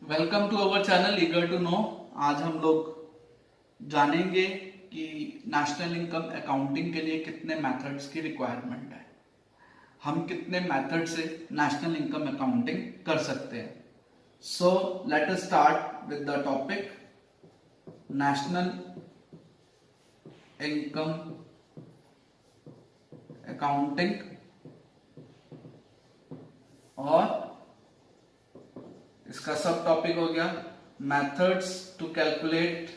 Welcome to our channel eager to know. आज हम लोग जानेंगे कि नेशनल इनकम अकाउंटिंग के लिए कितने मेथड्स की रिक्वायरमेंट है, हम कितने मेथड से नेशनल इनकम अकाउंटिंग कर सकते हैं। So let us start with the topic national income accounting और इसका सब टॉपिक हो गया methods to calculate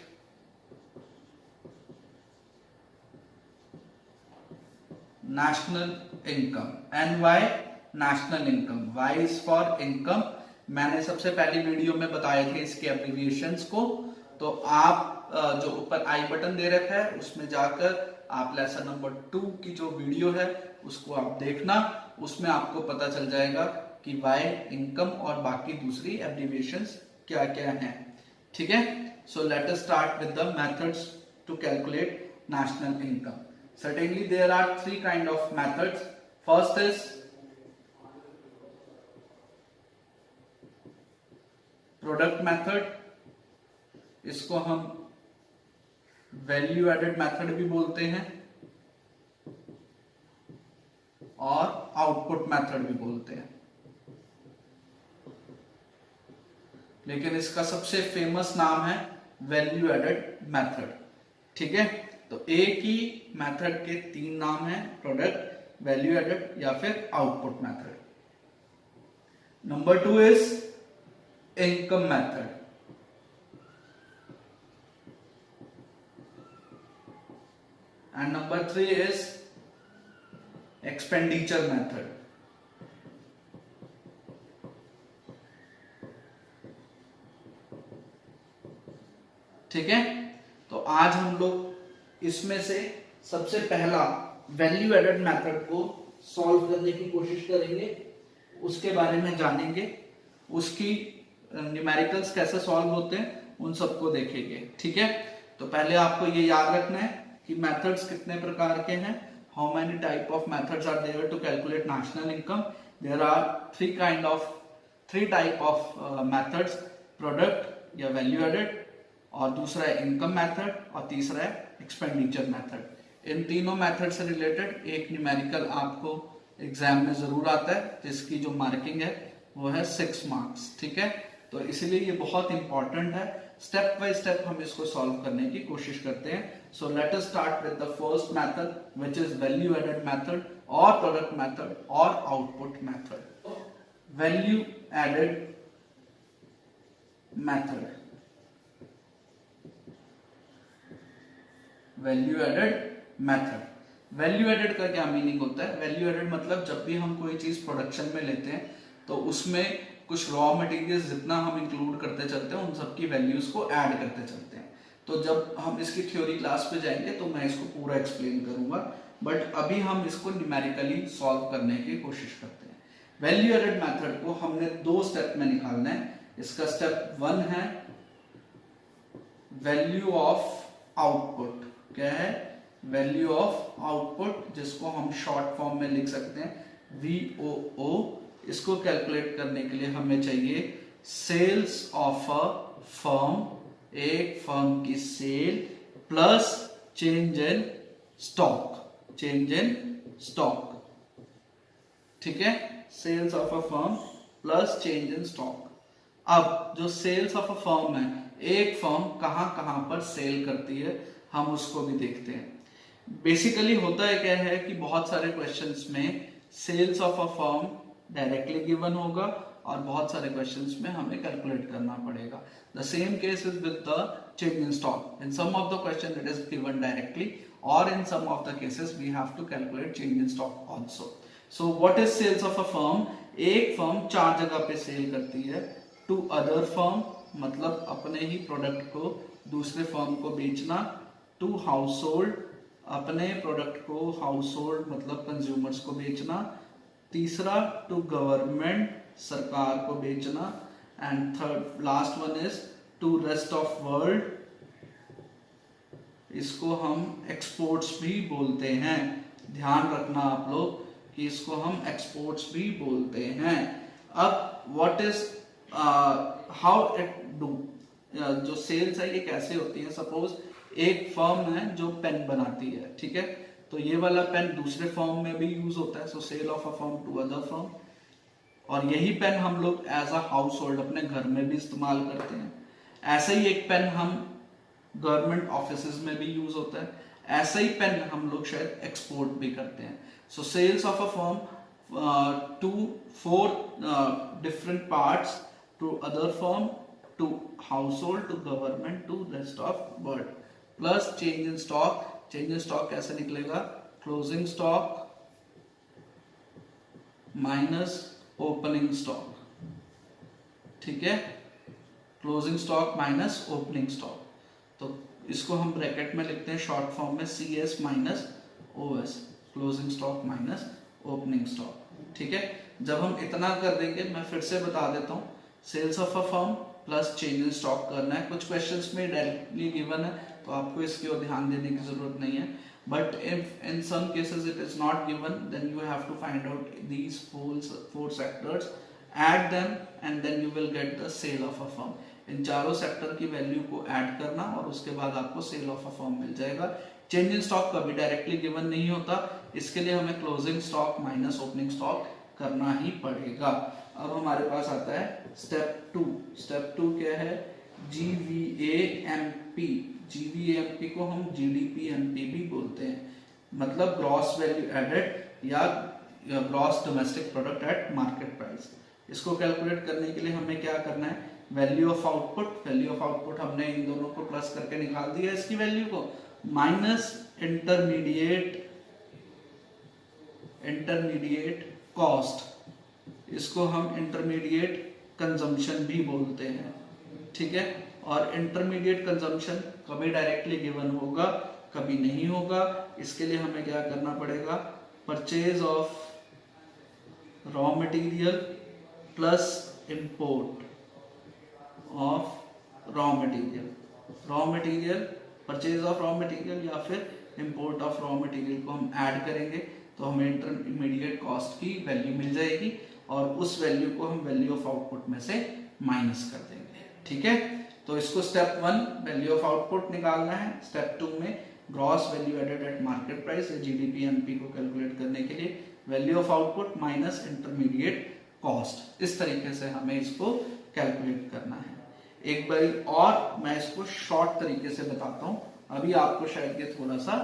national income. And Y national income, Y is for income. मैंने सबसे पहली वीडियो में बताए थे इसके एब्रिविएशंस को, तो आप जो ऊपर आई बटन दे रखा है उसमें जाकर आप लेसन नंबर 2 की जो वीडियो है उसको आप देखना, उसमें आपको पता चल जाएगा कि वाई इनकम और बाकी दूसरी एब्रिविएशंस क्या क्या हैं। ठीक है, so let us start with the methods to calculate national income. Certainly there are three kind of methods. First is product method, इसको हम वैल्यू एडेड मेथड भी बोलते हैं और आउटपुट मेथड भी बोलते हैं, लेकिन इसका सबसे फेमस नाम है वैल्यू एडेड मेथड। ठीक है, तो एक ही मेथड के तीन नाम हैं, प्रोडक्ट, वैल्यू एडेड या फिर output method. Number 2 is income method, and number 3 is expenditure method. ठीक है, तो आज हम लोग इसमें से सबसे पहला वैल्यू एडेड मेथड को सॉल्व करने की कोशिश करेंगे, उसके बारे में जानेंगे, उसकी न्यूमेरिकल्स कैसे सॉल्व होते हैं उन सबको देखेंगे। ठीक है, तो पहले आपको ये याद रखना है कि मेथड्स कितने प्रकार के हैं। How many type of methods are there to calculate national income? There are three type of methods, product या वैल्यू एडेड, और दूसरा है इनकम मेथड, और तीसरा है एक्सपेंडिचर मेथड। इन तीनों मेथड से रिलेटेड एक न्यूमेरिकल आपको एग्जाम में जरूर आता है, जिसकी जो मार्किंग है वो है 6 मार्क्स। ठीक है, तो इसलिए ये बहुत इंपॉर्टेंट है। स्टेप बाय स्टेप हम इसको सॉल्व करने की कोशिश करते हैं। So let us start with the first method which is value added method और प्रोडक्ट मेथड और output method. Value added method, value added method. Value added का क्या मीनिंग होता है? वैल्यू एडेड मतलब जब भी हम कोई चीज प्रोडक्शन में लेते हैं तो उसमें कुछ रॉ मटेरियल्स जितना हम इंक्लूड करते चलते हैं उन सबकी वैल्यूज को ऐड करते चलते हैं। तो जब हम इसकी थ्योरी क्लास पे जाएंगे तो मैं इसको पूरा एक्सप्लेन करूंगा, बट अभी हम इसको न्यूमेरिकली सॉल्व करने की कोशिश करते हैं। वैल्यू एडेड मेथड को हमने 2 स्टेप में निकालना है। इसका स्टेप 1 है वैल्यू ऑफ आउटपुट। क्या है? वैल्यू ऑफ आउटपुट, जिसको हम शॉर्ट फॉर्म में लिख सकते हैं VOO। इसको कैलकुलेट करने के लिए हमें चाहिए सेल्स ऑफ अ फर्म, एक फर्म की sale plus change in stock, change in stock. ठीक है, sales of a firm plus change in stock. अब जो सेल्स ऑफ अ फर्म है, एक फर्म कहां कहां पर सेल करती है, हम उसको भी देखते हैं। बेसिकली होता है क्या है कि बहुत सारे क्वेश्चंस में sales of a firm directly given होगा और बहुत सारे क्वेश्चंस में हमें कैलकुलेट करना पड़ेगा। The same case is with the change in stock. In some of the question it is given directly, और in some of the cases we have to calculate change in stock also. So what is sales of a firm? एक firm 4 जगह पे cell करती है। To other firm मतलब अपने ही product को दूसरे फर्म को बेचना। टू हाउस होल्ड, अपने प्रोडक्ट को हाउस होल्ड मतलब कंज्यूमर्स को बेचना। तीसरा टू गवर्नमेंट, सरकार को बेचना। And third last one is to rest of world, इसको हम एक्सपोर्ट्स भी बोलते हैं। ध्यान रखना आप लोग कि इसको हम एक्सपोर्ट्स भी बोलते हैं। अब what is how it do, जो सेल्स है ये कैसे होती है। सपोज एक फर्म है जो पेन बनाती है, ठीक है, तो ये वाला पेन दूसरे फर्म में भी यूज होता है, so sale of a firm to other firm. और यही पेन हम लोग एज अ हाउस होल्ड अपने घर में भी इस्तेमाल करते हैं। ऐसे ही एक पेन हम गवर्नमेंट ऑफिस में भी यूज होता है, ऐसा ही पेन हम लोग शायद एक्सपोर्ट भी करते हैं। So sales of a firm to four different parts, to other firm, to household, to government, to rest of world, plus change in stock. Change in stock कैसे निकलेगा, closing stock minus opening stock, ठीक है, closing stock minus opening stock. तो इसको हम bracket में लिखते हैं शॉर्ट फॉर्म में CS minus OS, closing stock minus opening stock, ठीक है। जब हम इतना कर देंगे, मैं फिर से बता देता हूँ, sales of a firm plus change in stock करना है। कुछ क्वेश्चंस में डायरेक्टली गिवन है तो आपको इसकी ओर ध्यान देने की जरूरत नहीं है, but if in some cases it is not given, then you have to find out these four sectors, add them and then you will get the sale of a firm. इन चारों सेक्टर की value को add करना और उसके बाद आपको cell of a firm मिल जाएगा। चेंज इन स्टॉक कभी डायरेक्टली गिवन नहीं होता, इसके लिए हमें closing stock minus opening stock करना ही पड़ेगा। अब हमारे पास आता है स्टेप 2। स्टेप 2 क्या है, GVAMP। GVAMP को हम GDPMP भी बोलते हैं, मतलब ग्रॉस वैल्यू एडेड या gross domestic product at market price. इसको कैलकुलेट करने के लिए हमें क्या करना है, value of output, value of output हमने इन दोनों को प्लस करके निकाल दिया इसकी वैल्यू को, माइनस इंटरमीडिएट कॉस्ट, इसको हम इंटरमीडिएट कंजम्पशन भी बोलते हैं, ठीक है। और इंटरमीडिएट कंजम्पशन कभी डायरेक्टली गिवन होगा, कभी नहीं होगा। इसके लिए हमें क्या करना पड़ेगा, purchase of raw material plus import of raw material, raw material, purchase of raw material या फिर इंपोर्ट ऑफ रॉ मटेरियल को हम ऐड करेंगे तो हमें इंटरमीडिएट कॉस्ट की वैल्यू मिल जाएगी और उस वैल्यू को हम वैल्यू ऑफ आउटपुट में से माइनस कर देंगे, ठीक है। तो इसको स्टेप 1 वैल्यू ऑफ आउटपुट निकालना है, स्टेप 2 में gross value added at market price या GDPMP को कैलकुलेट करने के लिए value of output minus intermediate cost, इस तरीके से हमें इसको कैलकुलेट करना है। एक बार और मैं इसको शॉर्ट तरीके से बताता हूं, अभी आपको शायद ये थोड़ा सा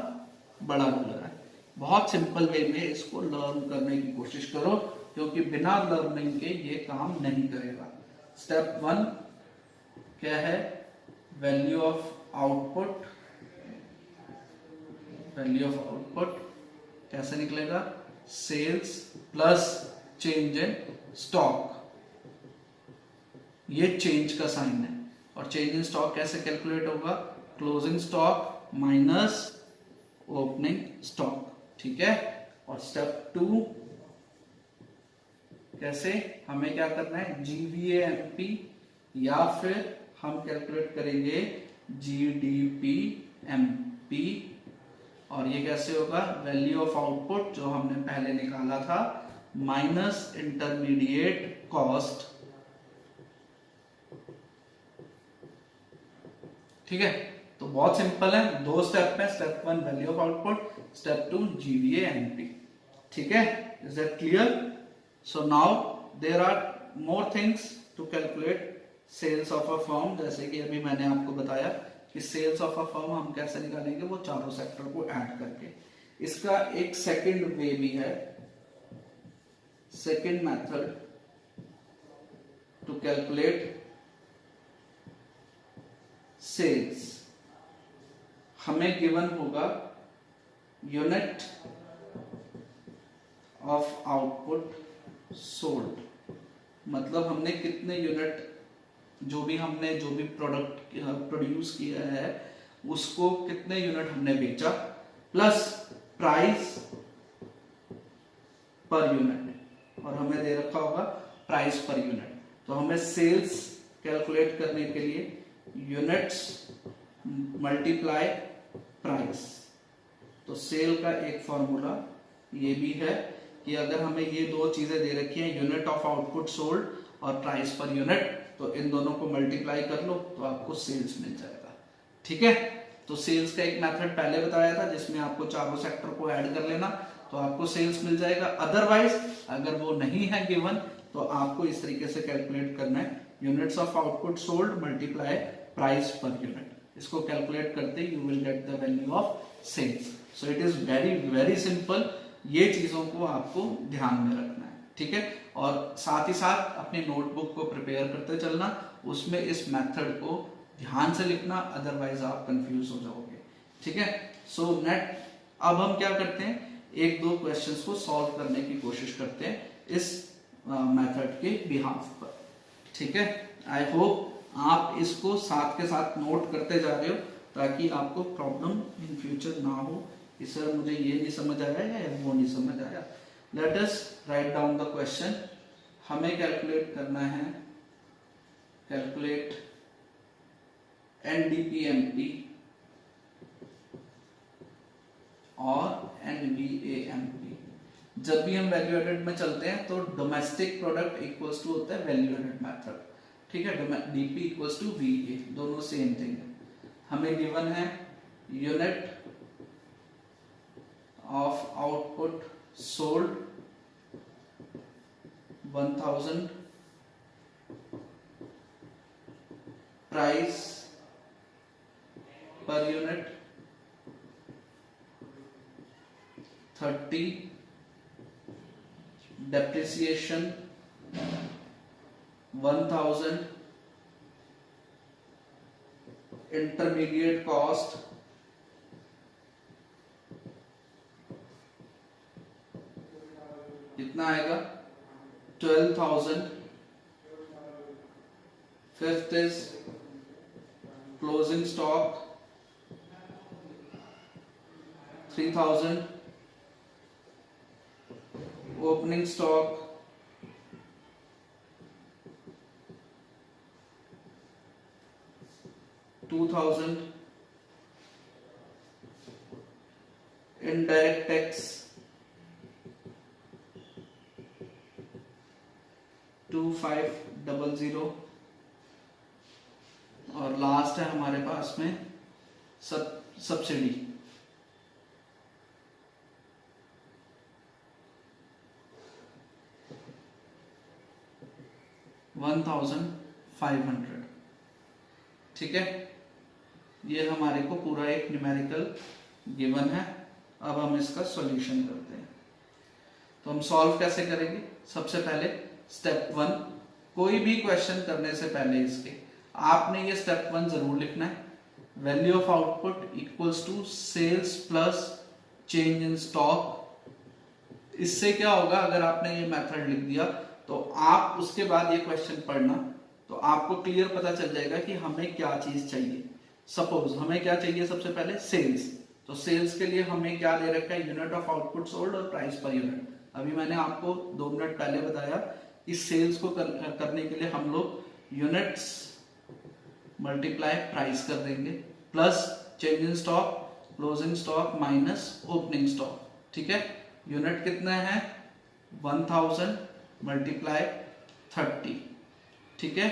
बड़ा लग रहा है। बहुत सिंपल वे में इसको लर्न करने की कोशिश करो, क्योंकि बिना लर्निंग के ये काम नहीं करेगा। स्टेप 1 क्या है, value of output, value of output कैसे निकलेगा, sales plus change in stock, ये चेंज का साइन है। और चेंज इन स्टॉक कैसे कैलकुलेट होगा, closing stock minus opening stock, ठीक है। और स्टेप 2 कैसे, हमें क्या करना है, GVAMP या फिर हम कैलकुलेट करेंगे GDPMP। और ये कैसे होगा, वैल्यू ऑफ आउटपुट जो हमने पहले निकाला था माइनस इंटरमीडिएट कॉस्ट, ठीक है। तो बहुत सिंपल है, 2 स्टेप है, step 1 value of output, step 2 GVAMP, ठीक है। Is that clear? So now there are more things to calculate sales of a firm, जैसे कि अभी मैंने आपको बताया कि सेल्स ऑफ अ फर्म हम कैसे निकालेंगे, वो चारों सेक्टर को ऐड करके। इसका एक सेकंड वे भी है, second method to calculate sales. हमें गिवन होगा यूनिट ऑफ आउटपुट सोल्ड, मतलब हमने कितने यूनिट, जो भी प्रोडक्ट प्रोड्यूस किया है उसको कितने यूनिट हमने बेचा, प्लस प्राइस पर यूनिट, और हमें दे रखा होगा प्राइस पर यूनिट। तो हमें सेल्स कैलकुलेट करने के लिए यूनिट्स मल्टीप्लाई प्राइस। तो सेल का एक फॉर्मूला ये भी है कि अगर हमें ये 2 चीजें दे रखी हैं, यूनिट ऑफ आउटपुट सोल्ड और प्राइस पर यूनिट तो इन दोनों को मल्टीप्लाई कर लो तो आपको सेल्स मिल जाएगा। ठीक है, तो सेल्स का एक मेथड पहले बताया था जिसमें आपको चारों सेक्टर को ऐड कर लेना तो आपको सेल्स मिल जाएगा। अदरवाइज अगर वो नहीं है गिवन तो आपको इस तरीके से कैलकुलेट करना है, units of output sold multiply price per unit. इसको कैलकुलेट करते you will get the value of sales. So it is very very simple, ये चीजों को आपको ध्यान में रखना है। ठीक है, और साथ ही साथ अपनी नोटबुक को प्रिपेयर करते चलना, उसमें इस मेथड को ध्यान से लिखना, अदरवाइज आप कंफ्यूज हो जाओगे। ठीक है, सो नेट अब हम क्या करते हैं, एक दो क्वेश्चंस को सॉल्व करने की कोशिश करते हैं इस मेथड के बिहाफ पर। ठीक है, आई होप आप इसको साथ के साथ नोट करते जा रहे हो ताकि आपको प्रॉब्लम इन फ्यूचर ना हो कि सर मुझे ये नहीं समझ आया या वो नहीं समझ आया। Let us write down the question. हमें कैलकुलेट करना है, कैलकुलेट NDPMP और NVAMP। जब भी हम वैल्यू एडेड में चलते हैं तो डोमेस्टिक प्रोडक्ट इक्वल्स टू होता है वैल्यू एडेड मेथड। ठीक है, DP इक्वल्स टू VA, दोनों सेम थिंग है। हमें गिवन है unit of output sold 1000, price per unit 30, depreciation 1000, intermediate cost कितना आएगा 12,000, fifth is closing stock 3,000, opening stock 2,000, indirect tax 2500 और लास्ट है हमारे पास में सब्सिडी 1,500। ठीक है, ये हमारे को पूरा एक न्यूमेरिकल गिवन है। अब हम इसका सॉल्यूशन करते हैं। तो हम सॉल्व कैसे करेंगे, सबसे पहले स्टेप 1, कोई भी क्वेश्चन करने से पहले इसके आपने ये स्टेप 1 जरूर लिखना है, value of output equals to sales plus change in stock. इससे क्या होगा, अगर आपने ये मेथड लिख दिया तो आप उसके बाद ये क्वेश्चन पढ़ना तो आपको क्लियर पता चल जाएगा कि हमें क्या चीज चाहिए। सपोज हमें क्या चाहिए, सबसे पहले सेल्स, तो सेल्स के लिए हमें क्या दे रखा है, यूनिट ऑफ आउटपुट सोल्ड और प्राइस पर यूनिट। अभी मैंने आपको 2 मिनट पहले बताया कि सेल्स को करने के लिए हम लोग यूनिट्स मल्टीप्लाई प्राइस कर देंगे plus change in stock, closing stock minus opening stock. ठीक है, यूनिट कितना है 1000 मल्टीप्लाई 30। ठीक है,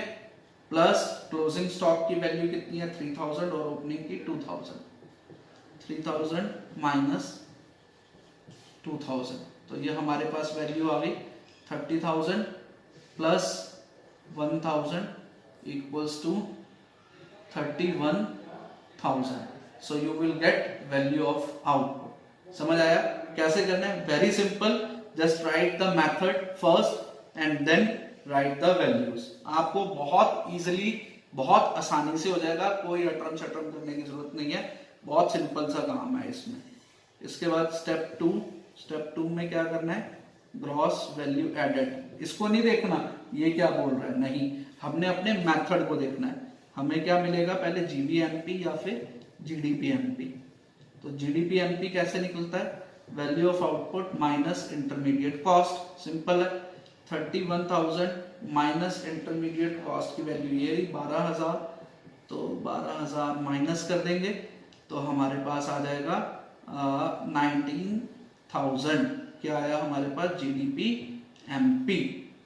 प्लस क्लोजिंग स्टॉक की वैल्यू कितनी है 3000 और ओपनिंग की 2000, 3000 माइनस 2000, तो ये हमारे पास वैल्यू आ गई 30,000 plus 1000 equals to 31,000। So you will get value of output. समझ आया कैसे करना है, very simple, just write the method first and then write the values. आपको बहुत इजीली, बहुत आसानी से हो जाएगा, कोई अटरम शटरम करने की जरूरत नहीं है, बहुत सिंपल सा काम है इसमें। इसके बाद स्टेप 2, स्टेप 2 में क्या करना है, ग्रॉस वैल्यू एडेड। इसको नहीं देखना ये क्या बोल रहा है, नहीं, हमने अपने मेथड को देखना है। हमें क्या मिलेगा, पहले GVMP या फिर GDPMP। तो GDPMP कैसे निकलता है, value of output minus intermediate cost, simple है। 31,000 माइनस इंटरमीडिएट कॉस्ट की वैल्यू ये 12,000, तो 12,000 माइनस कर देंगे तो हमारे पास आ जाएगा 19,000। क्या आया हमारे पास, GDPMP।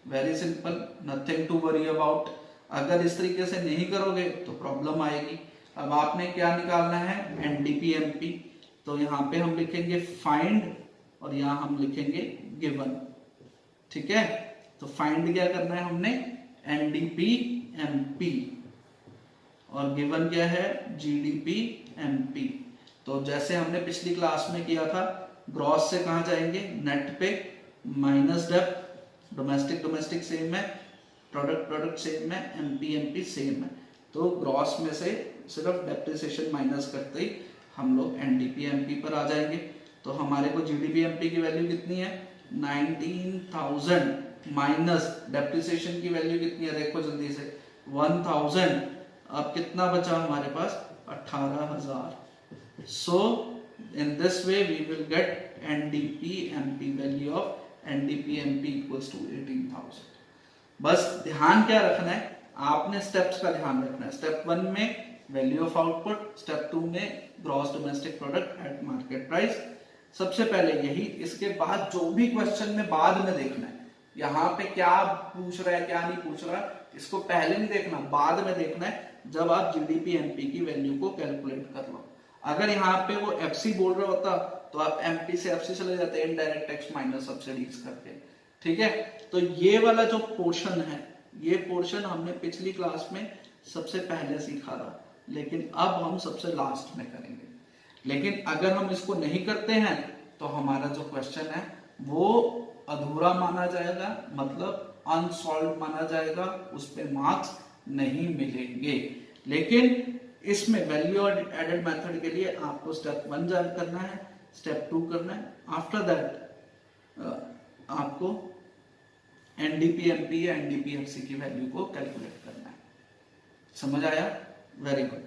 Very simple, nothing to worry about. अगर इस तरीके से नहीं करोगे तो प्रॉब्लम आएगी। अब आपने क्या निकालना है, एनडीपीएमपी। तो यहाँ पे हम लिखेंगे फाइंड और यहाँ हम लिखेंगे गिवन। ठीक है, तो फाइंड क्या करना है हमने, एनडीपीएमपी, और गिवन क्या है, जीडीपीएमपी। तो जैसे हमने पिछली क्लास में किया था, ग्रॉस से कहाँ जाएंगे, नेट पे, माइनस डेप्थ, डोमेस्टिक सेम है, प्रोडक्ट सेम है, एमपी सेम है। तो ग्रॉस में से सिर्फ डेप्रिसिएशन माइनस करते ही हम लोग एनडीपीएमपी पर आ जाएंगे। तो हमारे को जीडीपीएमपी की वैल्यू कितनी है, 19,000 माइनस डेप्रिसिएशन की वैल्यू कितनी है, देखो जल्दी से, 1,000। अब कितना बचा हमारे पास, 18,000। सो in this way we will get NDPMP value of NDPMP equals to 18,000। बस ध्यान क्या रखना है, आपने स्टेप्स का ध्यान रखना है। स्टेप 1 में वैल्यू ऑफ आउटपुट, स्टेप 2 में gross domestic product at market price. सबसे पहले यही, इसके बाद जो भी क्वेश्चन में बाद में देखना है, यहाँ पे क्या पूछ रहा है क्या नहीं पूछ रहा, इसको पहले नहीं देखना, बाद में देखना है जब आप जीडीपीएमपी की वैल्यू को कैलकुलेट कर लो। अगर यहाँ पे वो एफसी बोल रहा होता तो आप एमपी से एफसी चले जाते, इनडायरेक्ट टैक्स माइनस सब्सिडीज करके। ठीक है, तो ये वाला जो पोर्शन है, ये पोर्शन हमने पिछली क्लास में सबसे पहले सीखा था, लेकिन अब हम सबसे लास्ट में करेंगे। लेकिन अगर हम इसको नहीं करते हैं तो हमारा जो क्वेश्चन है वो अधूरा माना जाएगा, मतलब अनसॉल्व माना जाएगा, उस पे मार्क्स नहीं मिलेंगे। लेकिन इसमें वैल्यू एडेड मेथड के लिए आपको स्टेप 1 करना है, स्टेप 2 करना है, आफ्टर दैट आपको एनडीपीएमपी या एनडीपीएफसी की वैल्यू को कैलकुलेट करना है। समझ आया, very good.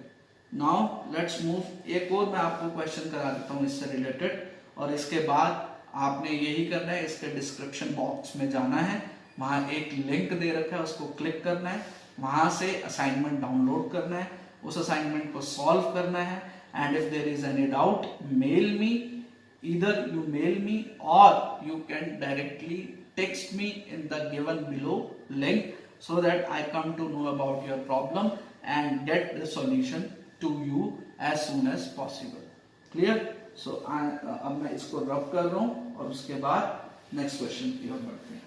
Now let's move. एक और मैं आपको क्वेश्चन करा देता हूं इससे रिलेटेड, और इसके बाद आपने यही करना है, इसके डिस्क्रिप्शन बॉक्स में जाना है, वहां एक लिंक दे रखा है, उसको क्लिक करना है, वहां से असाइनमेंट डाउनलोड करना है, उस असाइनमेंट को सॉल्व करना है, and if there is any doubt mail me, either you mail me और you can directly text me in the given below link, so that I come to know about your problem and get the solution to you as soon as possible. Clear? So अब मैं इसको रब कर रहा हूं और उसके बाद नेक्स्ट क्वेश्चन की ओर बढ़ते हैं।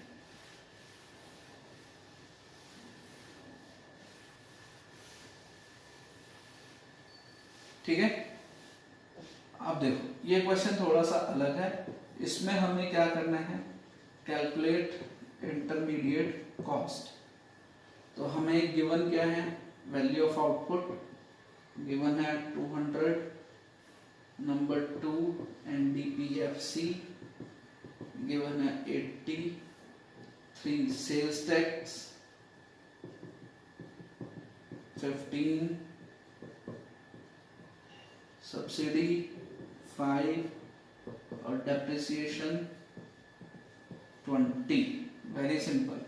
ठीक है, अब देखो ये क्वेश्चन थोड़ा सा अलग है। इसमें हमें क्या करना है, कैलकुलेट इंटरमीडिएट कॉस्ट। तो हमें गिवन क्या है, वैल्यू ऑफ आउटपुट गिवन है 200, नंबर 2 एनडीपीएफसी गिवन है 80, 3 सेल्स टैक्स 15, सब्सिडी 5 और डेप्रिसिएशन 20। Very simple.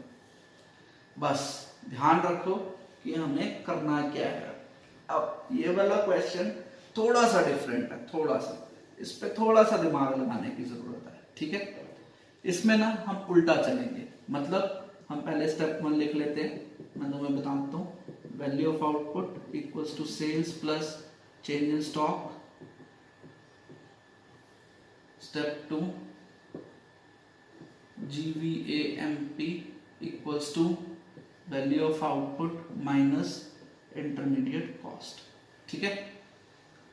बस ध्यान रखो कि हमें करना क्या है। अब ये वाला क्वेश्चन थोड़ा सा डिफरेंट है, थोड़ा सा इस पे थोड़ा सा दिमाग लगाने की जरूरत है। ठीक है, इसमें ना हम उल्टा चलेंगे, मतलब हम पहले स्टेप 1 लिख लेते हैं, मैं तुम्हें बताता हूँ। Value of output equals to sales plus change in stock. Step 2 GVAMP equals to value of output minus intermediate cost. ठीक है,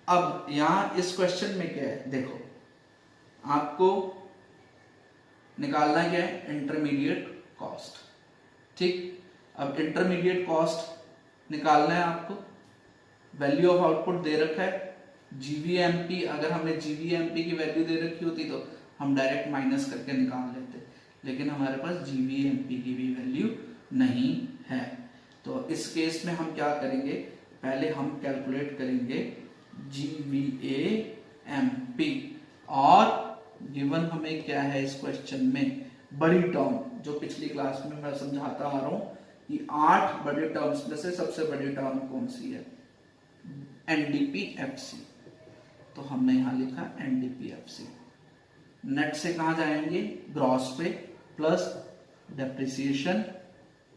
अब यहां इस क्वेश्चन में क्या है, देखो आपको निकालना क्या है, इंटरमीडिएट कॉस्ट। ठीक, अब इंटरमीडिएट कॉस्ट निकालना है आपको, वैल्यू ऑफ आउटपुट दे रखा है जीवीएमपी। अगर हमें जीवीएमपी की वैल्यू दे रखी होती तो हम डायरेक्ट माइनस करके निकाल लेते, लेकिन हमारे पास जीवीएमपी की भी वैल्यू नहीं है। तो इस केस में हम क्या करेंगे, पहले हम कैलकुलेट करेंगे GVAMP, और गिवन हमें क्या है इस क्वेश्चन में, बड़ी टर्म जो पिछली क्लास में मैं समझाता आ रहा हूं कि 8 बड़े टर्म्स में से सबसे बड़ी टर्म कौन सी है, NDPFC। तो हमने यहां लिखा NDPFC। नेट से कहां जाएंगे, ग्रॉस पे, plus depreciation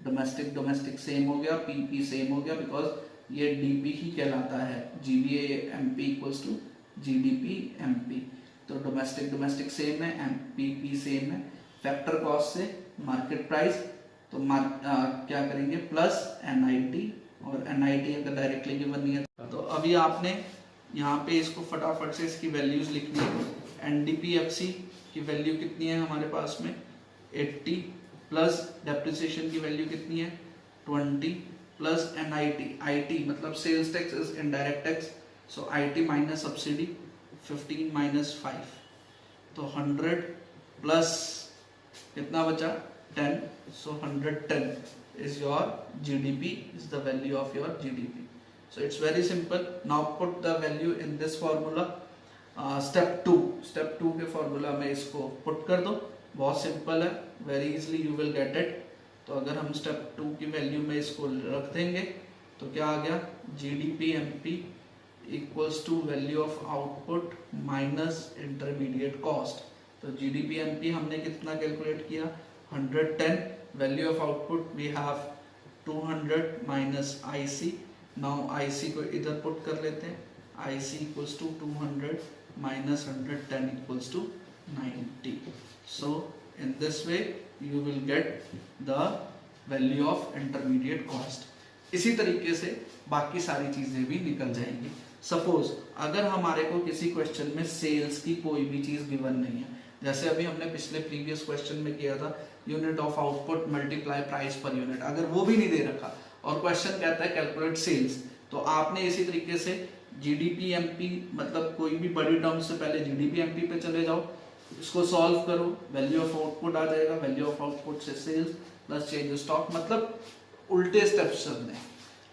domestic domestic same हो गया, पीपी सेम हो गया, बिकॉज ये डीपी ही कहलाता है, जीवीएएमपी इक्वल्स टू जीडीपी एमपी। तो डोमेस्टिक डोमेस्टिक सेम है, एमपीपी सेम है, फैक्टर कॉस्ट से मार्केट प्राइस, तो क्या करेंगे प्लस एनआईटी, और एनआईटी अगर डायरेक्टली गिवन नहीं है तो अभी आपने यहाँ पे इसको फटाफट से इसकी वैल्यूज लिखनी है। एनडीपीएफसी की वैल्यू कितनी है हमारे पास में 80, प्लस डेप्रिसिएशन की वैल्यू कितनी है 20, प्लस एनआईटी, आईटी मतलब sales tax is indirect tax, so IT minus subsidy 15 minus 5, तो 100 प्लस कितना बचा 10, so 110 is your GDP, is the value of your GDP. So it's very simple. Now put the value in this formula. Step 2 के formula में इसको put कर दो, बहुत simple है, very easily you will get it. तो अगर हम step 2 की value में इसको रख देंगे तो क्या आ गया GDP MP equals to value of output minus intermediate cost. तो GDP MP हमने कितना कैलकुलेट किया 110, value of output we have 200 minus IC. now IC को इधर पुट कर लेते हैं, IC equals to 200 minus 110 equals to 90. so in this way you will get the value of intermediate cost. इसी तरीके से बाकी सारी चीजें भी निकल जाएंगी। सपोज अगर हमारे को किसी क्वेश्चन में सेल्स की कोई भी चीज गिवन नहीं है, जैसे अभी हमने पिछले प्रीवियस क्वेश्चन में किया था unit of output multiply price per unit, अगर वो भी नहीं दे रखा और क्वेश्चन कहता है कैलकुलेट सेल्स, तो आपने इसी तरीके से जीडीपी एमपी मतलब कोई भी बड़ी टर्म से पहले जीडीपी एमपी पे चले जाओ, इसको सॉल्व करो, वैल्यू ऑफ आउटपुट आ जाएगा, वैल्यू ऑफ आउटपुट से सेल्स प्लस चेंज स्टॉक, मतलब उल्टे स्टेप्स चलने,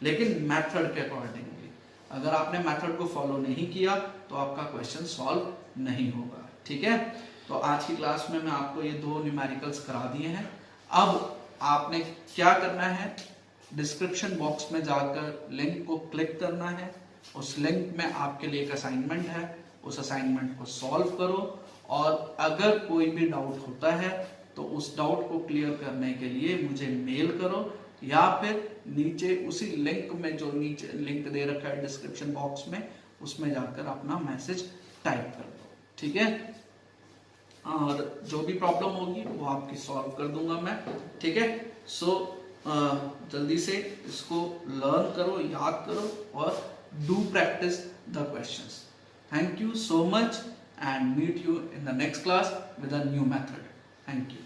लेकिन मेथड के अकॉर्डिंगली। अगर आपने मेथड को फॉलो नहीं किया तो आपका क्वेश्चन सॉल्व नहीं होगा। ठीक है, तो आज की क्लास में मैं आपको ये 2 न्यूमेरिकल्स करा दिए हैं। अब आपने क्या करना है, डिस्क्रिप्शन बॉक्स में जाकर लिंक को क्लिक करना है, उस लिंक में आपके लिए एक असाइनमेंट है, उस असाइनमेंट को सॉल्व करो, और अगर कोई भी डाउट होता है तो उस डाउट को क्लियर करने के लिए मुझे मेल करो, या फिर नीचे उसी लिंक में जो नीचे लिंक दे रखा है डिस्क्रिप्शन बॉक्स में, उसमें जाकर अपना मैसेज टाइप कर दो। ठीक है, और जो भी प्रॉब्लम होगी वो आपकी सॉल्व कर दूंगा मैं। ठीक है, सो जल्दी से इसको लर्न करो, याद करो, और do practice the questions. Thank you so much and meet you in the next class with a new method. Thank you.